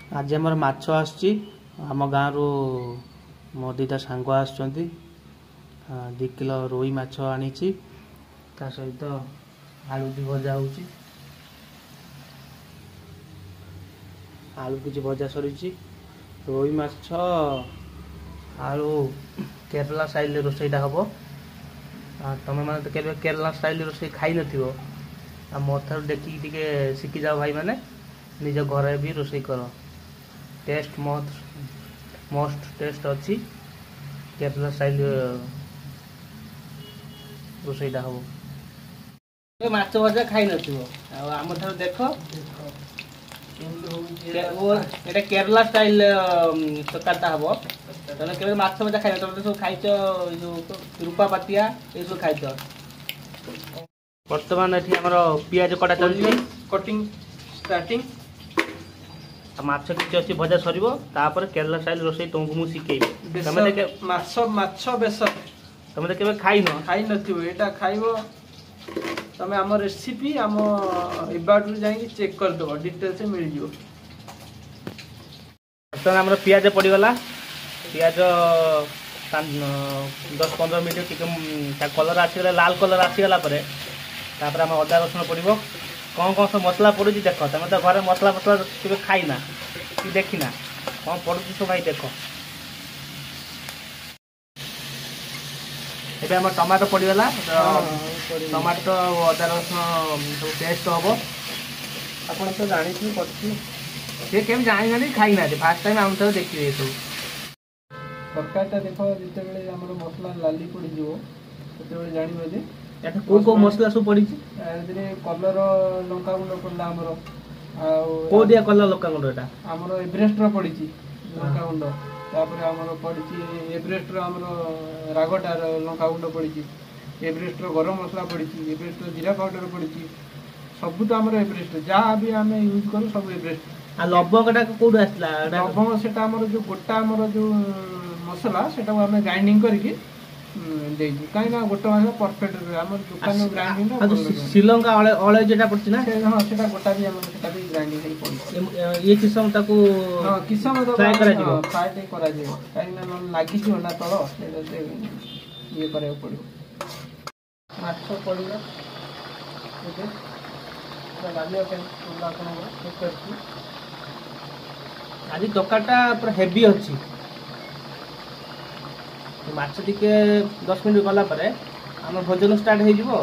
आज आमर माछ आसची आम गाँव रु मो दीटा सांग आसुचंती 2 किलो रोई माछ आनी ता सहित आलू भी भजा होची आलू किसी भजा सरी रोई माछ आलू केरला स्टाइल रोसईटा हम तुम मैंने तो केरला स्टाइल रोसई खाई नथिबो आ मोर थार देखिक टिके शिखी जाओ भाई मैंने निज घर भी रोसई कर टेस्ट मोस्ट टेस्ट अच्छी केरला स्टाइल रोसईटा हम माछ भजा खाई नथिबो आम थार देख एटा केरला स्टाइल तरकारीटा हम तने केबे माछ भजा खाई तुम सब खाइछ जो रूपा पातिया ए सब खाइछ वर्तमान एठी हमर पियाज कटा चलछि कटिंग स्टार्टिंग माछ किछि अछि भजा सरीबो तापर केरला स्टाइल रोसई तुमको मु सिखेइबे तमे के माछ बेसर तमे केबे खाइ नथिबो एटा खाइबो तमे हमर रेसिपी हम इबाटू जाई चेक कर दो डिटेल से मिल जिवो तो हमर पियाज पड़ी गला पियाज 10-15 मिनट टिके कलर आसीगला लाल कलर आसीगला परे तापर हम अदा रसुण पड़ो कौन कौन सब मसला पड़ू देख तुम तो घर मसला मसला केबे खाइना कि देखिना कौन पड़ू सब भाई देख एबे हम टमाटो पड़ीगला टमाटो अदा रसुण सब पेस्ट हम आपण तो जानि छी से केम जानि ना खाई ना फास्ट टाइम हम तो देखिए सब तरकारीटा देख जिते बेले हमर मसला लाली पड़ी जिवो सेते बेले जानिबो जे एटा को मसला सब पड़ी छी एदिने कलर लंका गुंड पड़ला हमर आ को दिया कलर लंका गुंड एटा हमर एवरेस्ट रो पड़ी छी लंका गुंड तापर हमर पड़ी छी एवरेस्ट रो हमर रागटार लंका गुंड पड़ी छी एवरेस्ट रो गरम मसला पड़ी छी एवरेस्ट रो जीरा पाउडर पड़ी छी सब तो हमर एवरेस्ट जहाँ भी हमें यूज करू सब एवरेस्ट आ लवंगटा कोड आसला लवंग सेटा हमर जो गोटा हमर जो मसला सेटा हमें ग्राइंडिंग करके दे दी काई ना गोटा मसला परफेक्ट हमर दुकान में ग्राइंडिंग ना श्रीलंका अळे जेटा पड़छि ना हां सेटा गोटा भी हमर सेटा भी ग्राइंडिंग करी पड़ी ये किसम ताको हां किसम तो फ्राई करा दिबो फ्राई करा दिबो काई ना लागी जो ना तळ से ये करे पड़ो माछ पड़िला ओके लालिया के तुला कोन चेक करछि आज तरकारीटा पूरा हेवी अच्छी माछ टिके 10 मिनट गला परे आम भोजन स्टार्ट हो